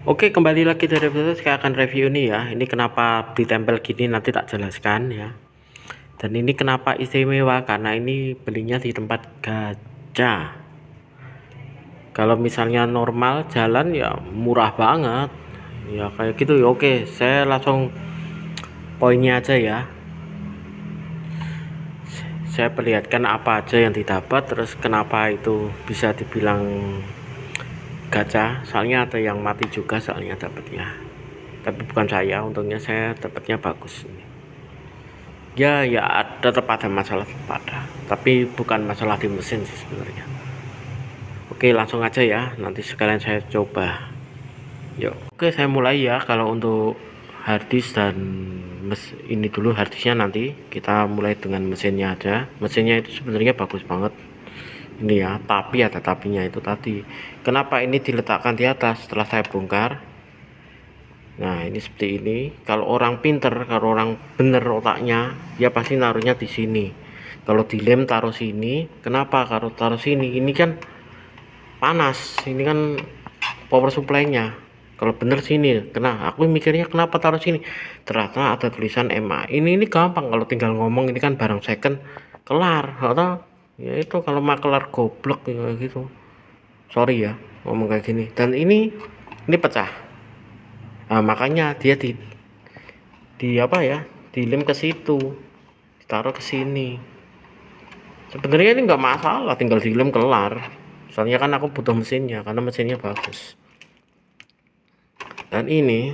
Oke, kembali lagi dari episode saya akan review nih ya. Ini kenapa ditempel gini nanti tak jelaskan ya. Dan ini kenapa istimewa karena ini belinya di tempat gajah. Kalau misalnya normal jalan ya murah banget. Ya kayak gitu ya. Oke, saya langsung poinnya aja ya. Saya perlihatkan apa aja yang didapat, terus kenapa itu bisa dibilang gacha. Soalnya ada yang mati juga soalnya dapatnya. Tapi bukan saya, untungnya saya dapatnya bagus. Ya tetap ada masalah, tapi bukan masalah di mesin sih sebenarnya. Oke, langsung aja ya, nanti sekalian saya coba. Yuk, oke, saya mulai ya. Kalau untuk harddisk dan ini dulu, harddisknya nanti kita mulai dengan mesinnya aja. Mesinnya itu sebenarnya bagus banget ini ya, tapi ada tapinya itu tadi. Kenapa ini diletakkan di atas setelah saya bongkar? Nah, ini seperti ini. Kalau orang pinter, kalau orang bener otaknya, ya pasti naruhnya di sini. Kalau dilem taruh sini. Kenapa? Kalau taruh sini, ini kan panas. Ini kan power supply-nya. Kalau bener sini. Aku mikirnya kenapa taruh sini? Ternyata ada tulisan MA. Ini gampang kalau tinggal ngomong, ini kan barang second, kelar. Atau ya itu kalau makelar goblok ya gitu. Sorry ya ngomong kayak gini. Dan ini pecah. Nah, makanya dia di apa ya, dilem ke situ, ditaruh ke sini. Sebenarnya ini nggak masalah, tinggal dilem kelar. Soalnya kan aku butuh mesinnya karena mesinnya bagus. Dan ini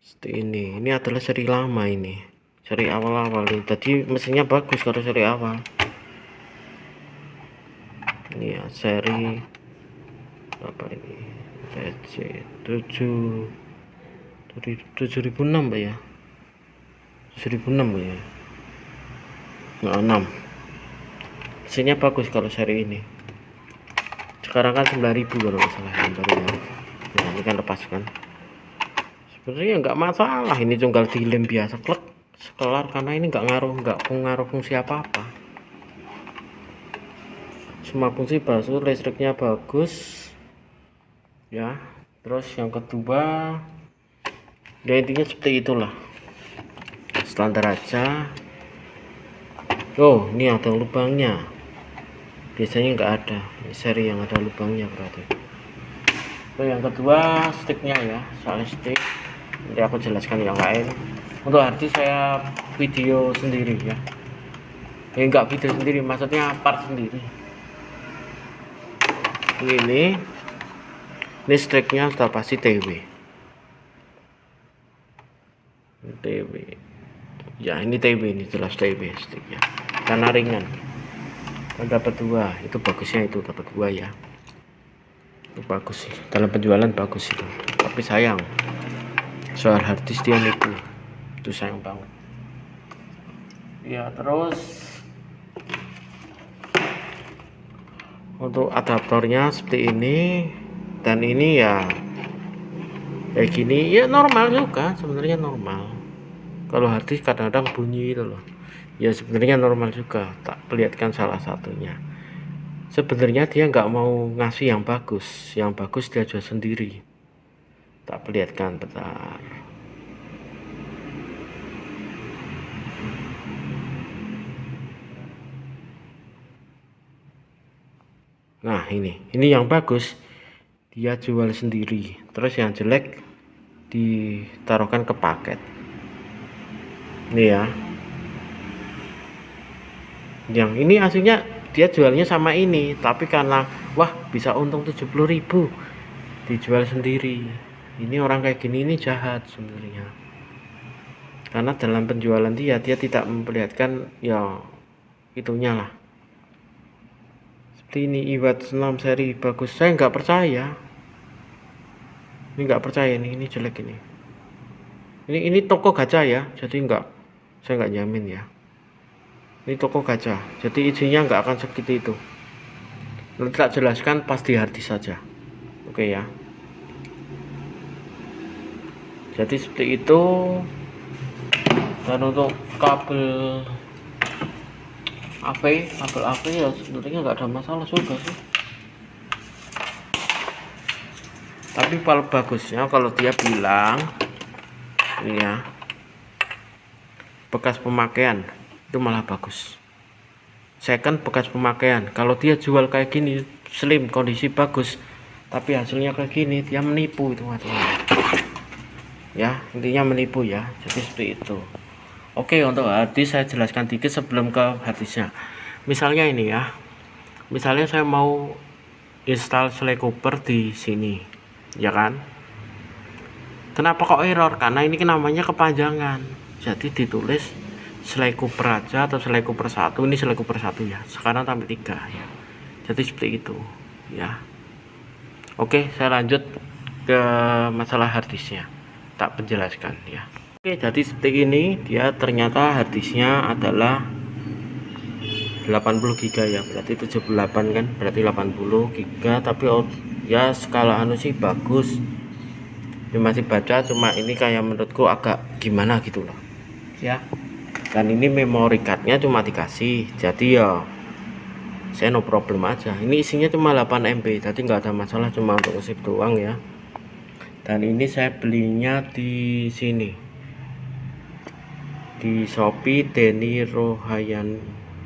seperti ini adalah seri lama, ini seri awal-awal. Tadi mesinnya bagus kalau seri awal. Ini ya seri apa ini, TC 7006 Pak ya, 7006 ya, 6. Mesinnya bagus kalau seri ini. Sekarang kan 9000 kalau nggak salah yang baru ya. Nah, ini kan lepas kan. Sebenarnya nggak masalah, ini tinggal dilem biasa klek sekelar karena ini nggak ngaruh fungsi apa-apa. Semua fungsi basuh, listriknya bagus ya. Terus yang kedua ya intinya seperti itulah, standar aja. Oh, ini ada lubangnya, biasanya nggak ada. Ini seri yang ada lubangnya berarti. Terus yang kedua sticknya ya, soalnya stick nanti aku jelaskan yang lain. Untuk harddisk saya video sendiri ya, enggak video sendiri, maksudnya part sendiri. Ini sticknya sudah pasti TW ya, ini TW, ini jelas TW sticknya karena ringan. Dan dapat 2, itu bagusnya, itu dapat 2 ya, itu bagus sih, dalam penjualan bagus itu. Tapi sayang soal harddisk dia itu sayang banget ya. Terus untuk adaptornya seperti ini, dan ini ya kayak gini ya, normal juga sebenarnya, normal. Kalau harddisk kadang-kadang bunyi itu loh ya, sebenarnya normal juga. Tak perlihatkan salah satunya. Sebenarnya dia nggak mau ngasih yang bagus dia jual sendiri. Tak perlihatkan, bentar. Nah, ini yang bagus dia jual sendiri, terus yang jelek ditaruhkan ke paket. Ini ya, yang ini aslinya dia jualnya sama ini, tapi karena wah bisa untung 70.000 dijual sendiri. Ini orang kayak gini ini jahat sebenarnya, karena dalam penjualan dia tidak memperlihatkan ya itunya lah. Seperti ini iWatch 6 seri bagus, saya nggak percaya. Ini nggak percaya nih, ini jelek ini. Ini toko gacha ya, jadi saya nggak jamin ya. Ini toko gacha, jadi isinya nggak akan segitu itu. Nanti tak jelaskan pas di harddisk saja. Oke ya. Jadi seperti itu. Dan untuk kabel AV ya sebenarnya nggak ada masalah juga sih. Tapi kalau bagusnya kalau dia bilang ini ya, bekas pemakaian, itu malah bagus. Second bekas pemakaian, kalau dia jual kayak gini slim kondisi bagus tapi hasilnya kayak gini, dia menipu itu artinya ya, intinya menipu ya. Jadi seperti itu. Oke, untuk harddisk saya jelaskan dikit sebelum ke harddisknya. Misalnya ini ya, misalnya saya mau install Sly Cooper di sini ya kan, kenapa kok error? Karena ini namanya kepanjangan, jadi ditulis Sly Cooper aja atau Sly Cooper 1. Ini Sly Cooper 1 ya, sekarang tambah 3 ya, jadi seperti itu ya. Oke, saya lanjut ke masalah harddisknya, tak penjelaskan ya. Oke, jadi seperti ini dia, ternyata harddisknya adalah 80 GB ya, berarti 78 kan, berarti 80 GB. Tapi ya skala anu sih bagus ya, masih baca, cuma ini kayak menurutku agak gimana gitu loh ya. Dan ini memory cardnya cuma dikasih, jadi ya saya no problem aja. Ini isinya cuma 8 MB, tadi nggak ada masalah, cuma untuk sip doang ya. Dan ini saya belinya di sini, di Shopee, Denny Rohayan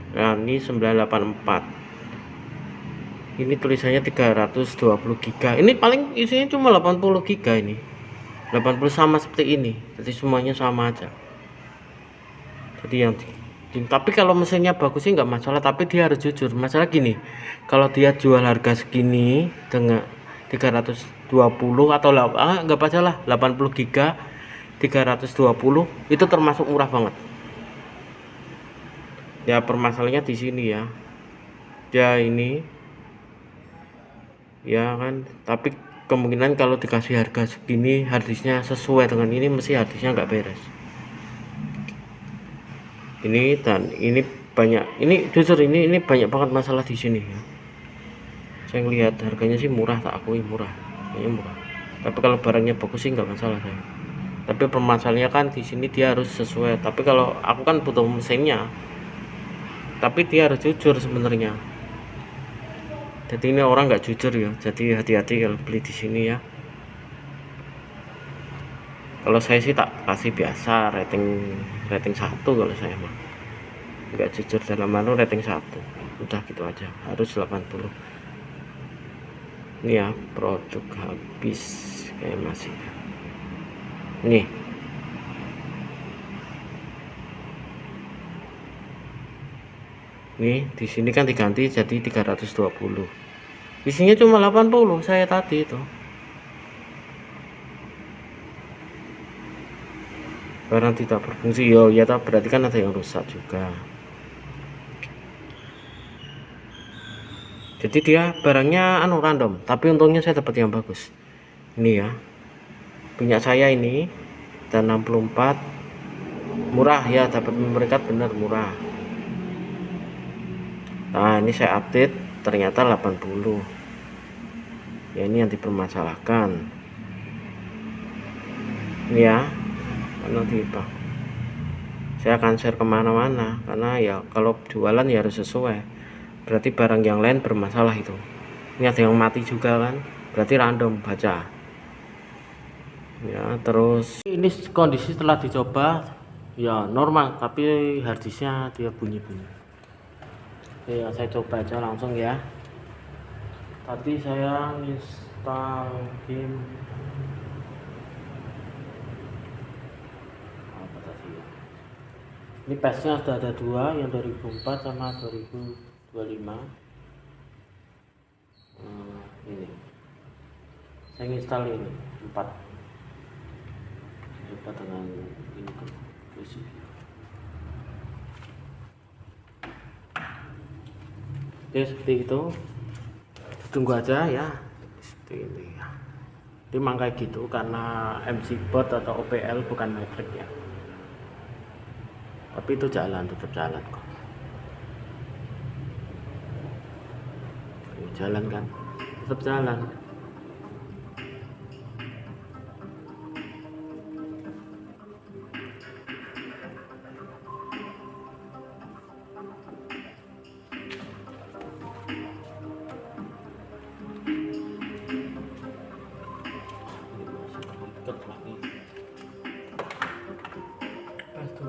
Rani 984. Ini tulisannya 320 GB. Ini paling isinya cuma 80 GB ini. 80 sama seperti ini. Jadi semuanya sama aja. Jadi yang tapi kalau mesinnya bagus sih nggak masalah, tapi dia harus jujur. Masalah gini, kalau dia jual harga segini dengan 320 atau nggak masalah 80 GB 320 itu termasuk murah banget. Ya permasalahannya di sini ya. Ya ini ya kan, tapi kemungkinan kalau dikasih harga segini harddisknya sesuai dengan ini, mesti harddisknya nggak beres. Ini dan ini banyak, ini jujur ini banyak banget masalah di sini ya. Saya lihat harganya sih murah, tak akui murah, kayaknya murah. Tapi kalau barangnya bagus sih nggak masalah saya. Tapi permasalahannya kan di sini dia harus sesuai. Tapi kalau aku kan butuh mesinnya, tapi dia harus jujur sebenarnya. Jadi ini orang nggak jujur ya, jadi hati-hati kalau beli di sini ya. Kalau saya sih tak kasih biasa rating 1 kalau saya mah. Nggak jujur dalam anu, rating 1. Udah gitu aja, harus 80. Ini ya, produk habis kayak masih. Nih. Nih, di sini kan diganti jadi 320. Isinya cuma 80 saya tadi itu. Barang tidak berfungsi, yo ya, berarti kan ada yang rusak juga. Jadi dia barangnya anu random, tapi untungnya saya dapat yang bagus. Ini ya, punya saya ini dan 64 murah ya, dapat memory card bener murah. Nah ini saya update ternyata 80 ya, ini yang dipermasalahkan ini ya. Nanti Pak, saya akan share kemana-mana, karena ya kalau jualan ya harus sesuai. Berarti barang yang lain bermasalah itu. Ini ada yang mati juga kan, berarti random baca ya. Terus ini kondisi setelah dicoba ya normal, tapi harddisknya dia bunyi-bunyi ya. Saya coba aja langsung ya. Tadi saya install game apa tadi ya, ini patchnya sudah ada 2, yang 2004 sama 2025. Ini saya install ini 4, coba dengan ini ke oke, seperti itu. Tunggu aja ya, seperti ini ya. Memang kayak gitu karena MC bot atau OPL bukan metric ya, tapi itu jalan, tetap jalan kok. Jalan kan, tetap jalan. deket lagi. PS2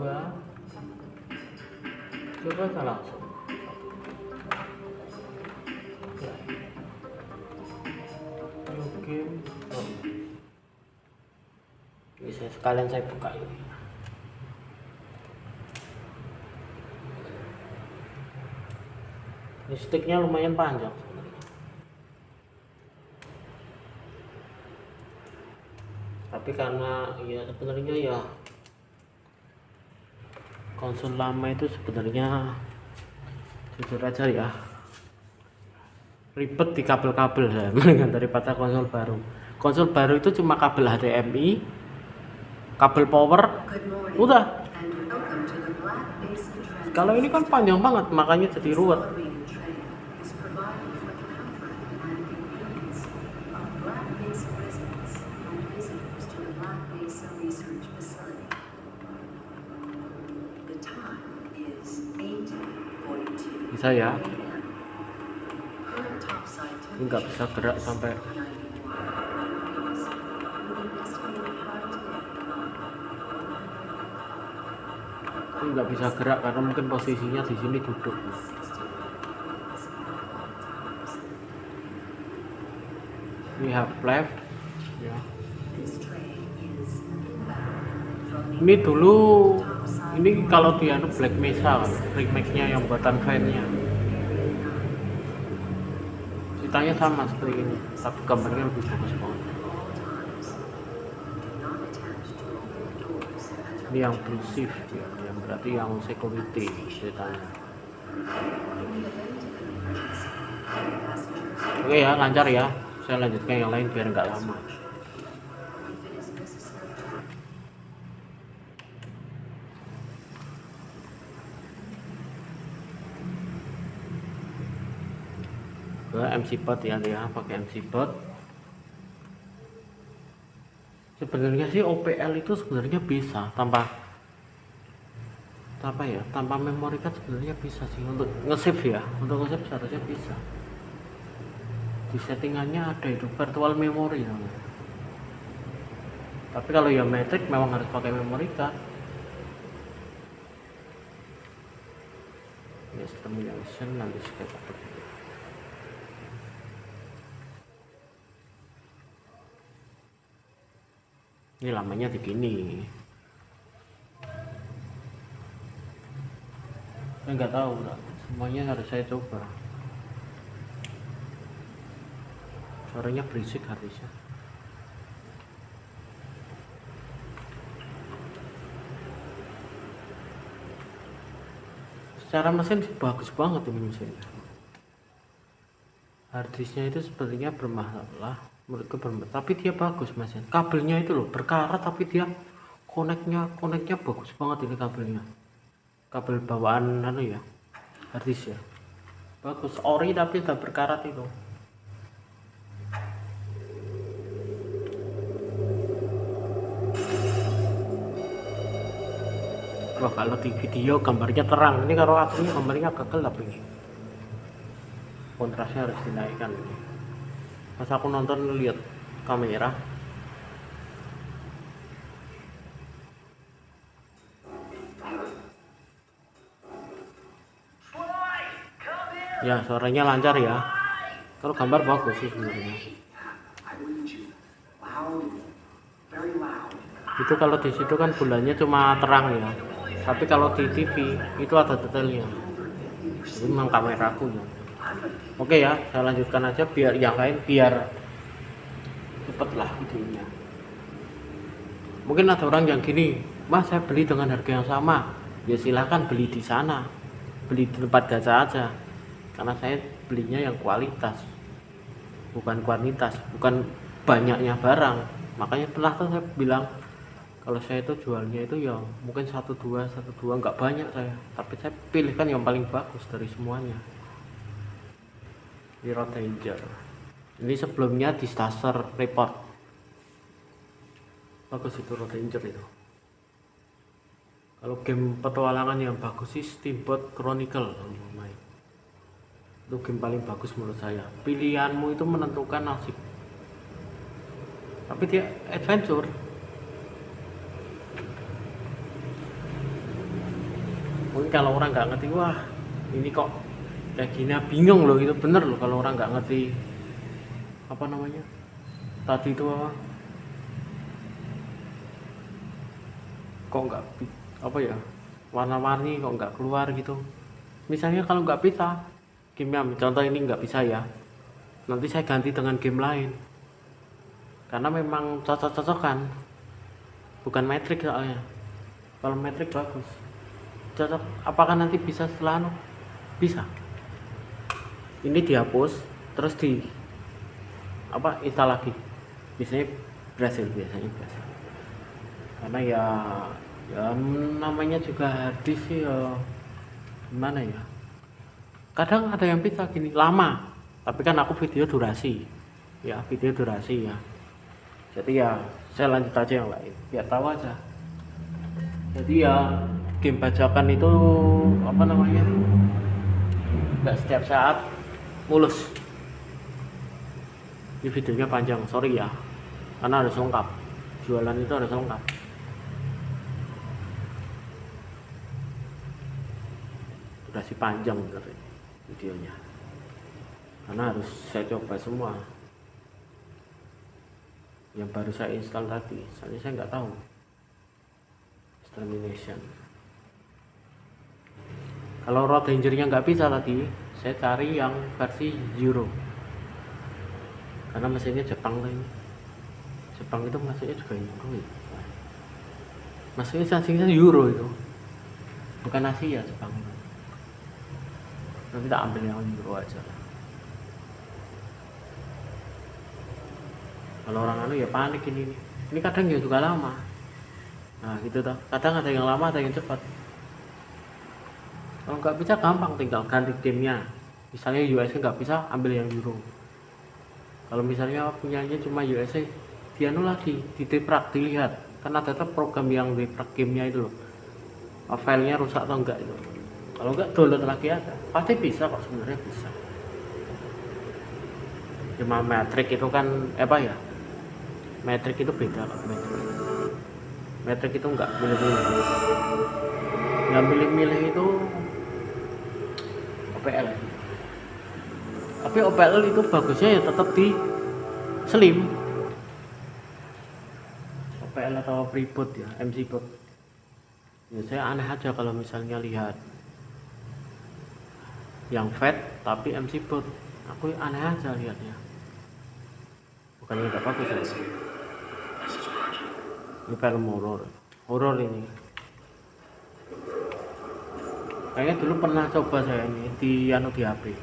coba aja langsung ya. New game bisa sekalian saya buka ini. Ini sticknya lumayan panjang sebenarnya, tapi karena ya sebenarnya ya konsol lama itu sebenarnya jujur aja ya ribet di kabel-kabel ya mendingan daripada konsol baru. Konsol baru itu cuma kabel HDMI, kabel power, udah. Kalau ini kan panjang banget, makanya jadi ruwet. Bisa ya, ini nggak bisa gerak sampai ini nggak bisa gerak karena mungkin posisinya di sini duduk. Ini half life ya. Ini dulu ini kalau di anu Black Mesa remake-nya yang buatan fan-nya ceritanya sama seperti ini, tapi gambarnya lebih bagus banget. Ini yang blue shift ya, yang berarti yang security ceritanya. Oke ya, lancar ya, saya lanjutkan yang lain biar nggak lama. Ke MC Bot ya, dia pakai MC Bot. Sebenarnya sih OPL itu sebenarnya bisa tanpa memory card sebenarnya bisa sih untuk nge-save ya, untuk nge-save seharusnya bisa. Di settingannya ada itu virtual memory namanya. Tapi kalau yang Matrix memang harus pakai memory card. Ya, stimulation nanti skip. Ini lamanya begini. Saya nggak tahu, semuanya harus saya coba. Suaranya berisik harusnya. Secara mesin sih bagus banget ini mesinnya. Harddisknya itu sepertinya bermasalah, menurutku bermasalah, tapi dia bagus mesin. Kabelnya itu loh berkarat, tapi dia koneknya bagus banget ini kabelnya. Kabel bawaan anu ya, harddisk ya, bagus ori tapi udah berkarat itu. Wah, kalau di video gambarnya terang, ini kalau aslinya gambarnya agak gelap ini. Kontrasnya harus dinaikkan ini. Pas aku nonton lihat kamera, ya suaranya lancar ya. Kalau gambar bagus sih sebenarnya. Itu kalau di situ kan bulannya cuma terang ya. Tapi kalau di TV itu ada detailnya. Ini memang kameraku ya. Oke ya, saya lanjutkan aja biar yang lain biar cepet lah videonya. Mungkin ada orang yang gini, Mas saya beli dengan harga yang sama. Ya silahkan beli di sana, beli di tempat gacha aja. Karena saya belinya yang kualitas, bukan kuantitas, bukan banyaknya barang. Makanya pernah tuh saya bilang kalau saya itu jualnya itu ya mungkin satu dua nggak banyak saya, tapi saya pilihkan yang paling bagus dari semuanya. Hero Danger ini sebelumnya di Staser Report bagus itu Hero Danger itu. Kalau game petualangan yang bagus sih Steamboat Chronicle itu game paling bagus menurut saya. Pilihanmu itu menentukan nasib, tapi dia adventure kalau orang nggak ngerti, wah ini kok kayak gini, bingung loh. Itu bener loh kalau orang nggak ngerti apa namanya tadi itu apa, kok nggak apa ya, warna-warni kok nggak keluar gitu. Misalnya kalau nggak bisa gamenya, contoh ini nggak bisa ya, nanti saya ganti dengan game lain karena memang cocok-cocokan, bukan metrik soalnya. Kalau metrik bagus cocok, apakah nanti bisa setelah bisa ini dihapus terus di apa install lagi, biasanya berhasil karena ya namanya juga harddisk sih ya, gimana ya, kadang ada yang bisa gini lama, tapi kan aku video durasi ya, jadi ya saya lanjut aja yang lain biar tahu aja. Jadi ya game bajakan itu apa namanya, nggak setiap saat mulus. Ini videonya panjang, sorry ya, karena harus lengkap, jualan itu harus lengkap. Durasi panjang bener videonya, karena harus saya coba semua yang baru saya install tadi, soalnya saya nggak tahu termination. Kalau road dangernya nggak bisa tadi, saya cari yang versi Euro karena mesinnya Jepang lah ini. Jepang itu masuknya juga Euro ya. Masuknya sasinya Euro itu, bukan Asia Jepang. Nanti tak ambil yang Euro aja. Kalau orang anu ya panik ini kadang ya juga lama. Nah gitu toh, kadang ada yang lama ada yang cepat. Kalau nggak bisa gampang, tinggal ganti gamenya. Misalnya USA nggak bisa, ambil yang Euro. Kalau misalnya punyanya cuma USA, dianu lagi, dideprak, dilihat kan ada tetap program yang deprak gamenya itu loh, filenya rusak atau enggak itu. Kalau enggak download lagi ada, pasti bisa kok, sebenarnya bisa. Cuma metrik itu kan apa ya, metrik itu beda kok. Metrik itu enggak milih-milih, yang milih-milih itu OPL. Tapi OPL itu bagusnya ya tetap di slim, OPL atau Freeboot ya, MC Boot. Ya saya aneh aja kalau misalnya lihat yang fat tapi MC Boot, aku aneh aja lihatnya, bukannya nggak bagus ya. Ini film horor ini. Kayaknya dulu pernah coba saya ini di HP.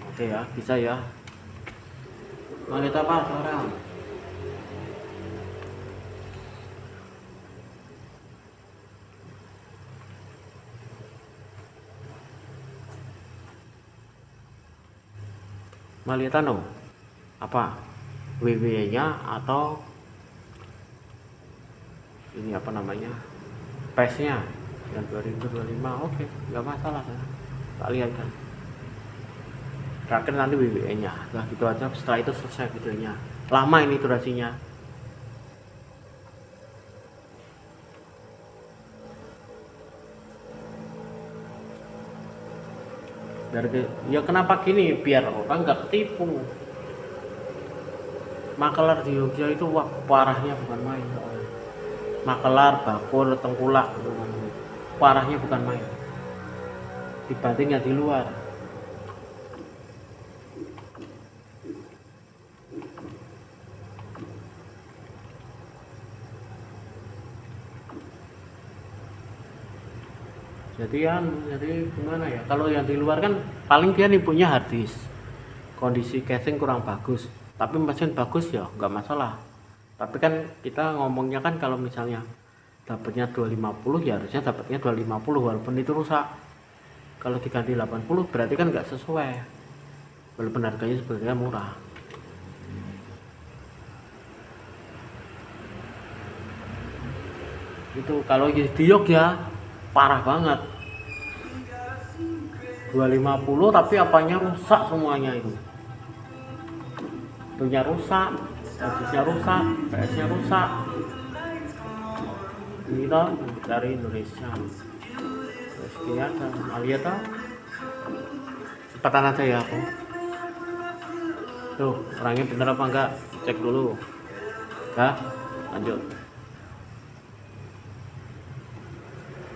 Oke ya, bisa ya. Mau lihat apa sekarang? Mau lihat apa? WWE nya atau ini apa namanya? PES nya yang 2025. Oke, nggak masalah ya. Tak lihat kan. Terakhir nanti WWE nya, nah gitu aja. Setelah itu selesai videonya. Lama ini durasinya. Ya kenapa gini, biar orang nggak ketipu. Makelar di Jogja itu wah parahnya bukan main. Makelar, bakul, tengkulak, parahnya bukan main. Dibanding yang di luar. Jadi gimana ya, kalau yang di luar kan paling dia nipunya harddisk, kondisi casing kurang bagus, tapi mesin bagus ya nggak masalah. Tapi kan kita ngomongnya kan kalau misalnya dapatnya 250 ya harusnya dapatnya 250 walaupun itu rusak. Kalau diganti 80 berarti kan nggak sesuai, walaupun harganya sebenarnya murah. Itu kalau di Jogja parah banget, 250 tapi apanya rusak semuanya, itu itunya rusak, harddisknya rusak, PS nya rusak, kita dari Indonesia terus gini aja. Alia tuh cepatan aja ya aku tuh orangnya bener apa enggak, cek dulu. Nah, lanjut.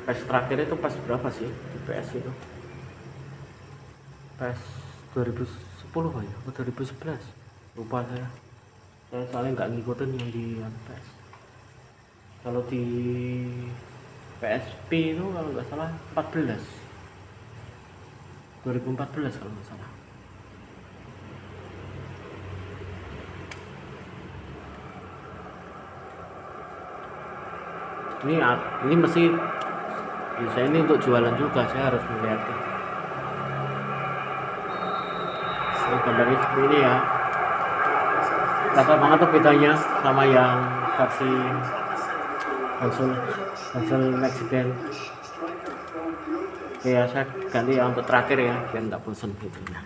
PS terakhir itu pas berapa sih di PS itu? PS 2010 kan ya? Atau 2011? Lupa saya soalnya nggak ngikutin yang di PS. Kalau di PSP itu kalau nggak salah 2014 kalau nggak salah. Ini mesti saya ini untuk jualan juga, saya harus melihatnya. Ini gambarnya seperti ini ya. Rasa banget tuh bedanya sama yang versi konsol next gen. Oke ya, saya ganti ya untuk terakhir ya biar nggak bosan gitu ya.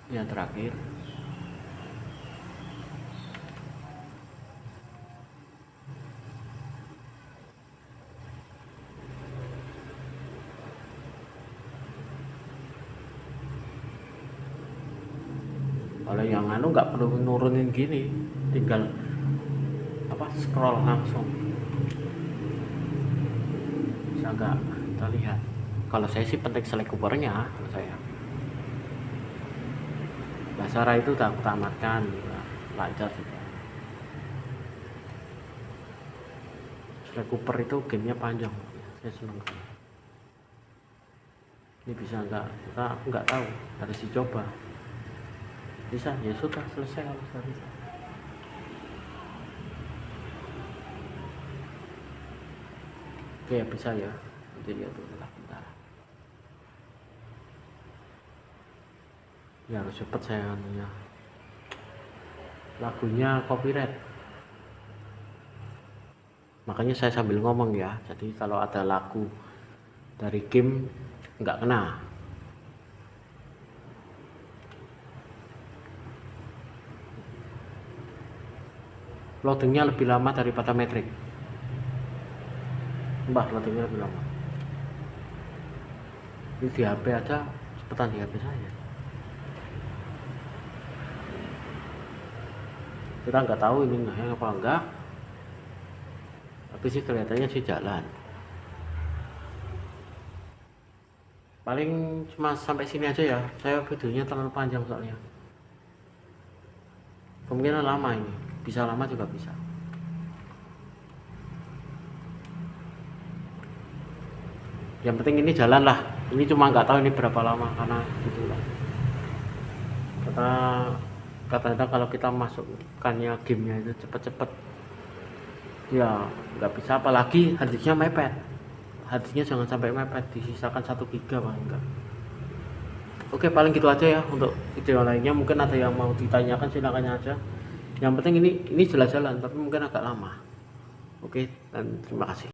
Yang terakhir kalau yang anu nggak perlu nurunin gini, tinggal scroll langsung bisa nggak kita lihat. Kalau saya sih penting select coopernya kalau saya. Basara itu udah tamatkan lancar juga. Select Cooper itu gamenya panjang, saya seneng. Ini bisa nggak? Kita nggak tahu, harus dicoba. Bisa ya sudah selesai kalau bisa. Oke ya bisa ya, nanti lihat dulu lah bentar. Ya harus cepet saya anunya. Lagunya copyright, makanya saya sambil ngomong ya, jadi kalau ada lagu dari game nggak kena. Loadingnya lebih lama daripada metrik. Loadingnya lebih lama. Ini di HP aja cepetan di HP saya. Kita nggak tahu ini nggak apa enggak, tapi sih kelihatannya sih jalan. Paling cuma sampai sini aja ya, saya videonya terlalu panjang soalnya. Kemungkinan lama ini, bisa lama juga bisa. Yang penting ini jalan lah. Ini cuma nggak tahu ini berapa lama karena gitulah. Kata kalau kita masukkannya gamenya itu cepet-cepet ya nggak bisa, apalagi harddisknya mepet. Harddisknya jangan sampai mepet, disisakan 1 GB paling enggak. Oke, paling gitu aja ya untuk video lainnya. Mungkin ada yang mau ditanyakan silakan aja. Yang penting ini jelas jalan, tapi mungkin agak lama. Oke, dan terima kasih.